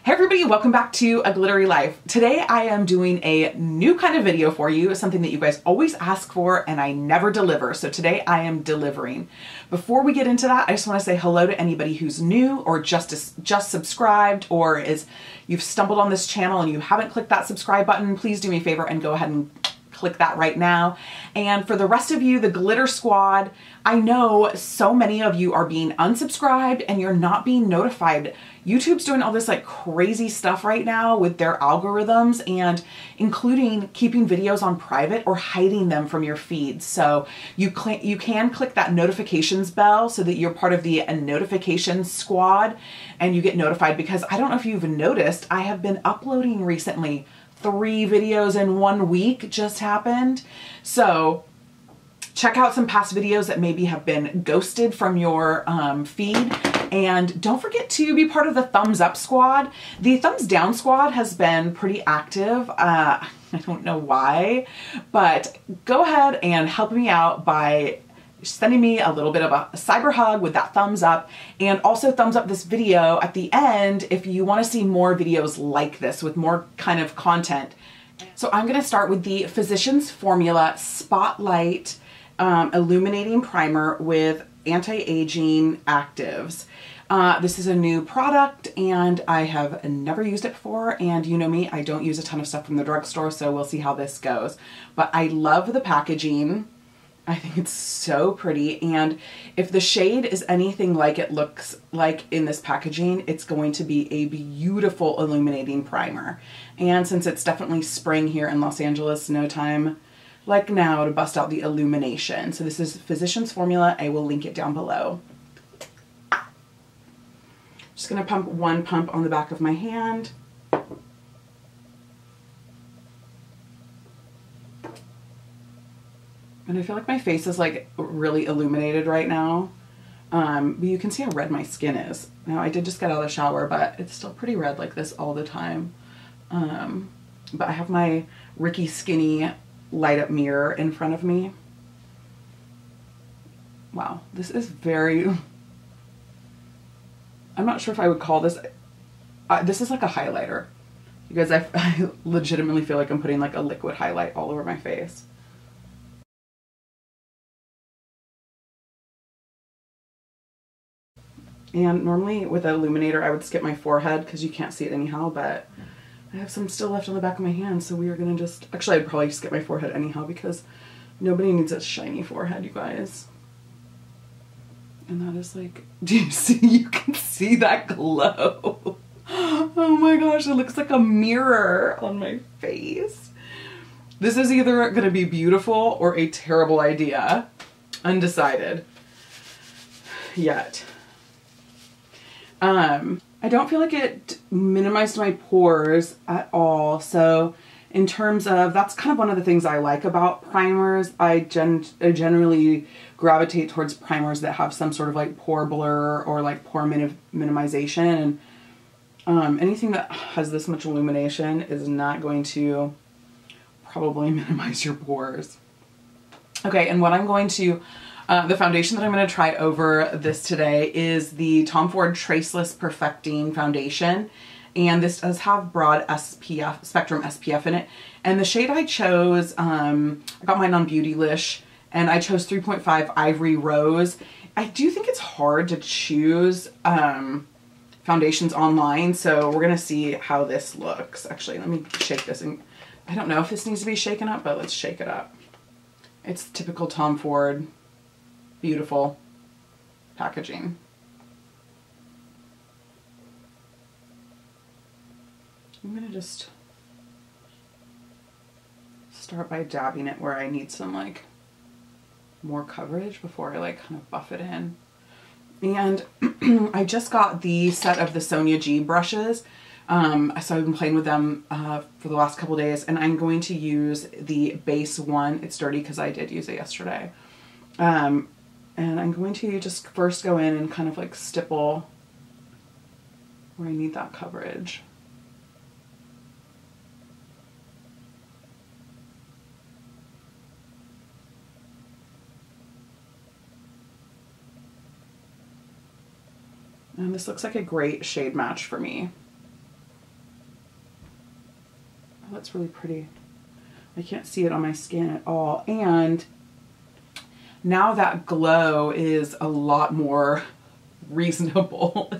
Hey everybody, welcome back to A Glittery Life. Today I am doing a new kind of video for you, something that you guys always ask for and I never deliver. So today I am delivering. Before we get into that, I just want to say hello to anybody who's new or just subscribed, or you've stumbled on this channel and you haven't clicked that subscribe button. Please do me a favor and go ahead and click that right now. And for the rest of you, the Glitter Squad, I know so many of you are being unsubscribed and you're not being notified. YouTube's doing all this like crazy stuff right now with their algorithms, and including keeping videos on private or hiding them from your feed. So you can click that notifications bell so that you're part of the notifications squad and you get notified, because I don't know if you've noticed, I have been uploading recently. 3 videos in 1 week just happened. So check out some past videos that maybe have been ghosted from your feed. And don't forget to be part of the thumbs up squad. The thumbs down squad has been pretty active. I don't know why, but go ahead and help me out by sending me a little bit of a cyber hug with that thumbs up, and also thumbs up this video at the end if you want to see more videos like this with more kind of content. So I'm going to start with the Physicians Formula Spotlight Illuminating Primer with Anti-Aging Actives. This is a new product and I have never used it before, and you know me, I don't use a ton of stuff from the drugstore, so we'll see how this goes. But I love the packaging. I think it's so pretty, and if the shade is anything like it looks like in this packaging, it's going to be a beautiful illuminating primer. And since it's definitely spring here in Los Angeles, no time like now to bust out the illumination. So this is Physicians Formula. I will link it down below. Just gonna pump 1 pump on the back of my hand. And I feel like my face is like really illuminated right now. But you can see how red my skin is. Now I did just get out of the shower, but it's still pretty red like this all the time. But I have my Ricky Skinny light up mirror in front of me. Wow, this is very, I'm not sure if I would call this, this is like a highlighter. You guys, I legitimately feel like I'm putting like a liquid highlight all over my face. And normally with an illuminator I would skip my forehead because you can't see it anyhow, but I have some still left on the back of my hand, so we are gonna just, actually I'd probably skip my forehead anyhow because nobody needs a shiny forehead, you guys. And that is like, do you see, you can see that glow. Oh my gosh, it looks like a mirror on my face. This is either gonna be beautiful or a terrible idea. Undecided yet. I don't feel like it minimized my pores at all. So in terms of, that's kind of one of the things I like about primers. I generally gravitate towards primers that have some sort of like pore blur or like pore minimization. And anything that has this much illumination is not going to probably minimize your pores. Okay, and what I'm going to the foundation that I'm going to try over this today is the Tom Ford Traceless Perfecting Foundation. And this does have broad SPF, spectrum SPF in it. And the shade I chose, I got mine on Beautylish, and I chose 3.5 Ivory Rose. I do think it's hard to choose foundations online, so we're going to see how this looks. Actually, let me shake this. And I don't know if this needs to be shaken up, but let's shake it up. It's typical Tom Ford. Beautiful packaging. I'm gonna just start by dabbing it where I need some like more coverage before I like kind of buff it in. And I just got the set of the SONIA G brushes. So I've been playing with them for the last couple days, and I'm going to use the base one. It's dirty because I did use it yesterday. And I'm going to just first go in and kind of like stipple where I need that coverage. And this looks like a great shade match for me. that's really pretty. I can't see it on my skin at all. And now that glow is a lot more reasonable.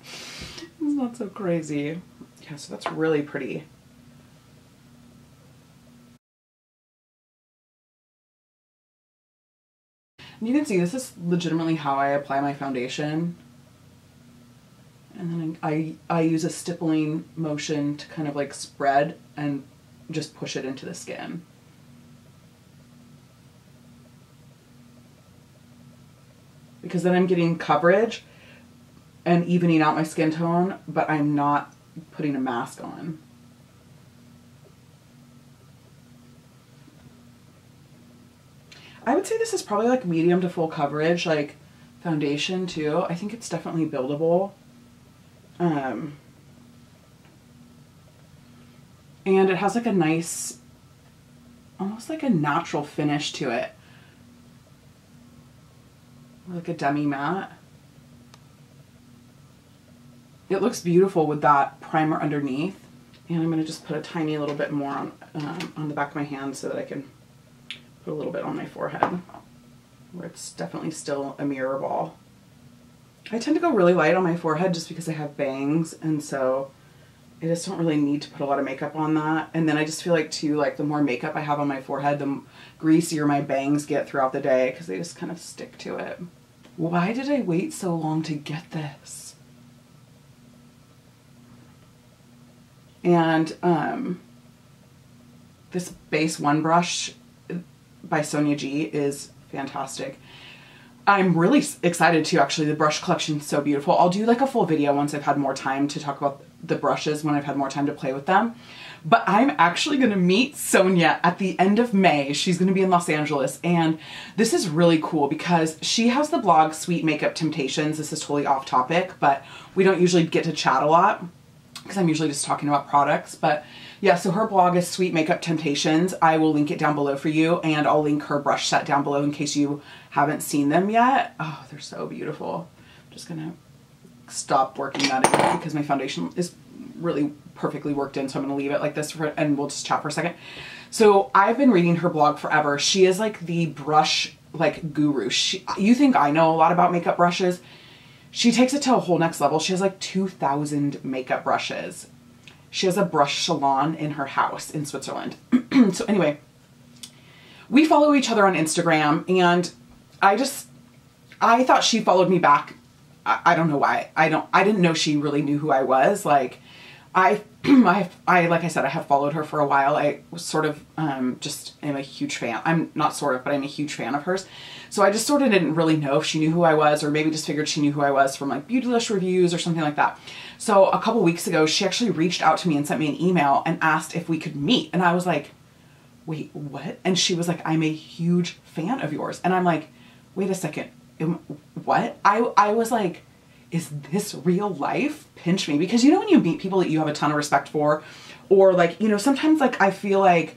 It's not so crazy. Yeah, so that's really pretty. And you can see this is legitimately how I apply my foundation. And then I use a stippling motion to kind of like spread and just push it into the skin. Because then I'm getting coverage and evening out my skin tone, but I'm not putting a mask on. I would say this is probably like medium to full coverage, like foundation too. I think it's definitely buildable. And it has like a nice, almost like a natural finish to it. Like a demi matte. It looks beautiful with that primer underneath. And I'm gonna just put a tiny little bit more on the back of my hand so that I can put a little bit on my forehead, where it's definitely still a mirror ball. I tend to go really light on my forehead just because I have bangs, and so I just don't really need to put a lot of makeup on that. And then I just feel like too, like the more makeup I have on my forehead, the greasier my bangs get throughout the day because they just kind of stick to it. Why did I wait so long to get this? And this base one brush by Sonia G is fantastic. I'm really excited too, actually. The brush collection is so beautiful. I'll do like a full video once I've had more time to talk about the brushes, when I've had more time to play with them. But I'm actually gonna meet Sonia at the end of May. She's gonna be in Los Angeles, and this is really cool because she has the blog Sweet Makeup Temptations. This is totally off topic, but we don't usually get to chat a lot because I'm usually just talking about products. But yeah, so her blog is Sweet Makeup Temptations. I will link it down below for you, and I'll link her brush set down below in case you haven't seen them yet. Oh, they're so beautiful. I'm just gonna stop working that in because my foundation is really perfectly worked in, so I'm gonna leave it like this and we'll just chat for a second. So I've been reading her blog forever. She is like the brush like guru. You think I know a lot about makeup brushes. She takes it to a whole next level. She has like 2,000 makeup brushes. She has a brush salon in her house in Switzerland. So anyway, we follow each other on Instagram, and I thought she followed me back. I don't know why. I didn't know she really knew who I was. Like like I said, I have followed her for a while. I was sort of just am a huge fan. I'm not sort of, but I'm a huge fan of hers. So I just sort of didn't really know if she knew who I was, or maybe just figured she knew who I was from like Beautylicious reviews or something like that. So a couple weeks ago, she actually reached out to me and sent me an email and asked if we could meet. And I was like, wait, what? And she was like, I'm a huge fan of yours. And I'm like, wait a second, what? I was like, is this real life? Pinch me. Because you know when you meet people that you have a ton of respect for, or like, you know, sometimes like I feel like,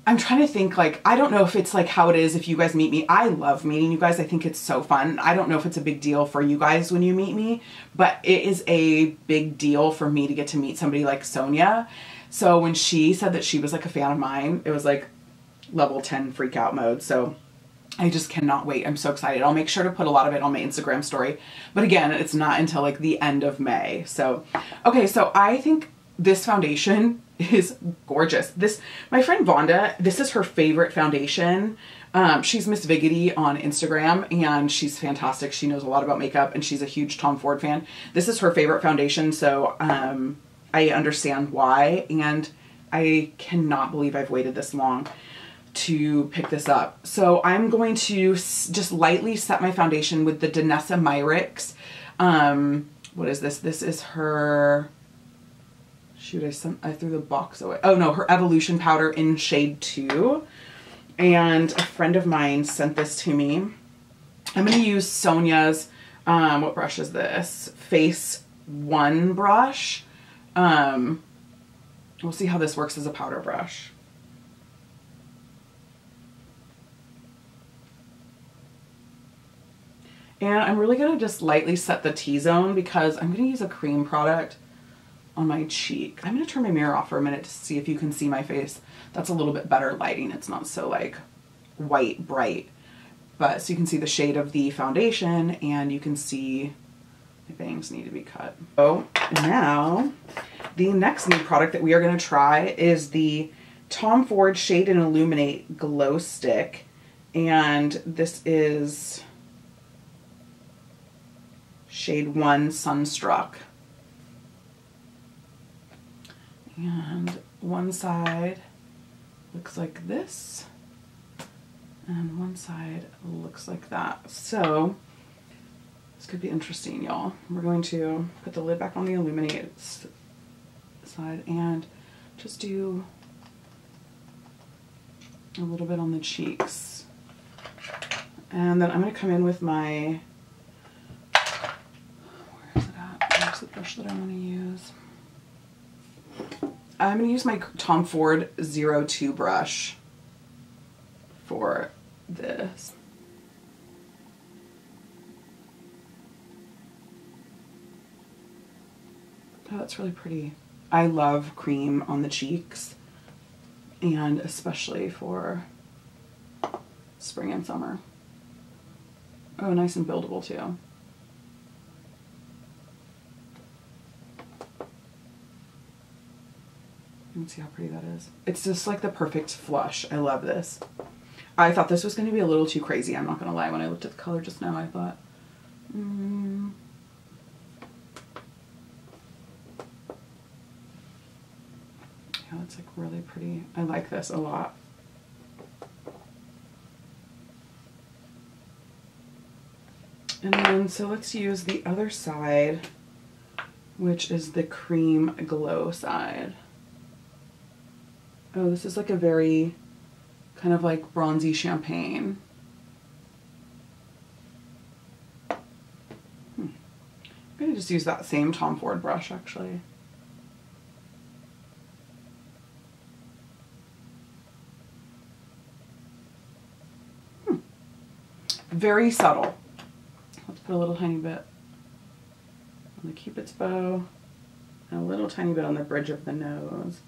I'm trying to think, like, I don't know if it's like how it is if you guys meet me. I love meeting you guys. I think it's so fun. I don't know if it's a big deal for you guys when you meet me, but it is a big deal for me to get to meet somebody like Sonia. So when she said that she was like a fan of mine, it was like level 10 freak out mode. So I just cannot wait. I'm so excited. I'll make sure to put a lot of it on my Instagram story. But again, it's not until like the end of May. So, okay, so I think this foundation is gorgeous. My friend Vonda, this is her favorite foundation. She's Miss Viggity on Instagram, and she's fantastic. She knows a lot about makeup, and she's a huge Tom Ford fan. This is her favorite foundation, so I understand why, and I cannot believe I've waited this long to pick this up. So I'm going to just lightly set my foundation with the Danessa Myricks. What is this? This is her... Shoot, I threw the box away. Oh no, her Evolution powder in shade 2. And a friend of mine sent this to me. I'm going to use Sonia's, what brush is this? Face 1 brush. We'll see how this works as a powder brush. And I'm really going to just lightly set the T-zone because I'm going to use a cream product on my cheek. I'm gonna turn my mirror off for a minute to see if you can see my face. That's a little bit better lighting. It's not so like white bright, but so you can see the shade of the foundation and you can see my bangs need to be cut. So now the next new product that we are gonna try is the Tom Ford Shade and Illuminate Glow Stick. And this is shade 1 Sunstruck. And one side looks like this, and one side looks like that. So this could be interesting, y'all. We're going to put the lid back on the Illuminate side and just do a little bit on the cheeks. And then I'm going to come in with my, where is it at? Where's the brush that I want to use? I'm going to use my Tom Ford 02 brush for this. Oh, that's really pretty. I love cream on the cheeks, and especially for spring and summer. Oh, nice and buildable too. You can see how pretty that is. It's just like the perfect flush. I love this. I thought this was going to be a little too crazy. I'm not going to lie. When I looked at the color just now, I thought, yeah, it's like really pretty. I like this a lot. And then, so let's use the other side, which is the cream glow side. Oh, this is like a very kind of like bronzy champagne. I'm gonna just use that same Tom Ford brush actually. Very subtle. Let's put a little tiny bit on the Cupid's bow and a little tiny bit on the bridge of the nose.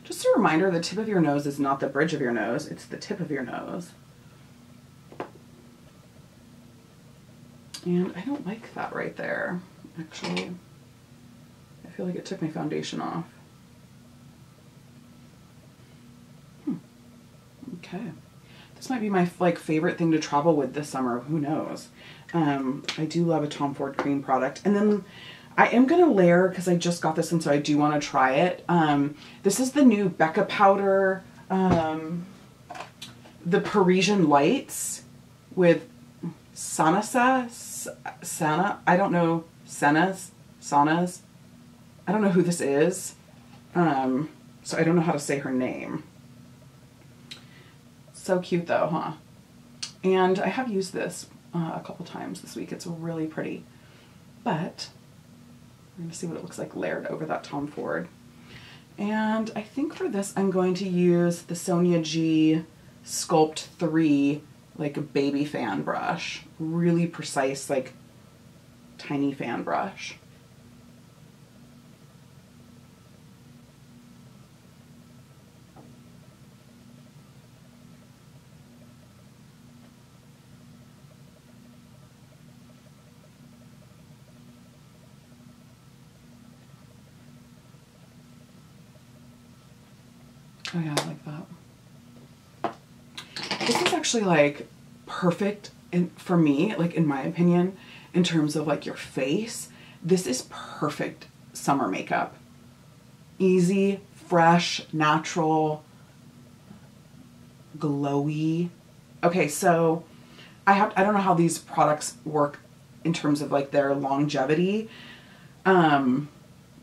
Just a reminder, the tip of your nose is not the bridge of your nose, it's the tip of your nose. And I don't like that right there, actually. I feel like it took my foundation off. Okay. This might be my like favorite thing to travel with this summer, who knows. I do love a Tom Ford cream product. And then I am going to layer, because I just got this and so I do want to try it. This is the new BECCA powder, the Parisian Lights with Sana, I don't know, Sanas, I don't know who this is, so I don't know how to say her name. So cute though, huh? And I have used this a couple times this week. It's really pretty, but we're going to see what it looks like layered over that Tom Ford. And I think for this I'm going to use the SONIA G Sculpt 3 like a baby fan brush. Really precise, like tiny fan brush. Oh yeah, I like that. This is actually like perfect for me, like in my opinion, in terms of like your face. This is perfect summer makeup. Easy, fresh, natural, glowy. Okay, so I don't know how these products work in terms of like their longevity.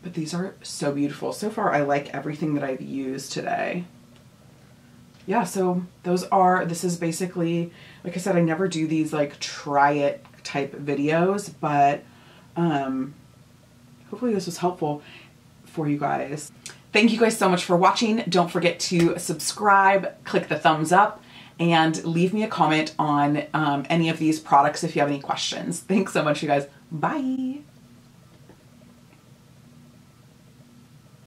But these are so beautiful. So far, I like everything that I've used today. Yeah, so this is basically, like I said, I never do these like try it type videos, but hopefully this was helpful for you guys. Thank you guys so much for watching. Don't forget to subscribe, click the thumbs up, and leave me a comment on any of these products if you have any questions. Thanks so much, you guys. Bye.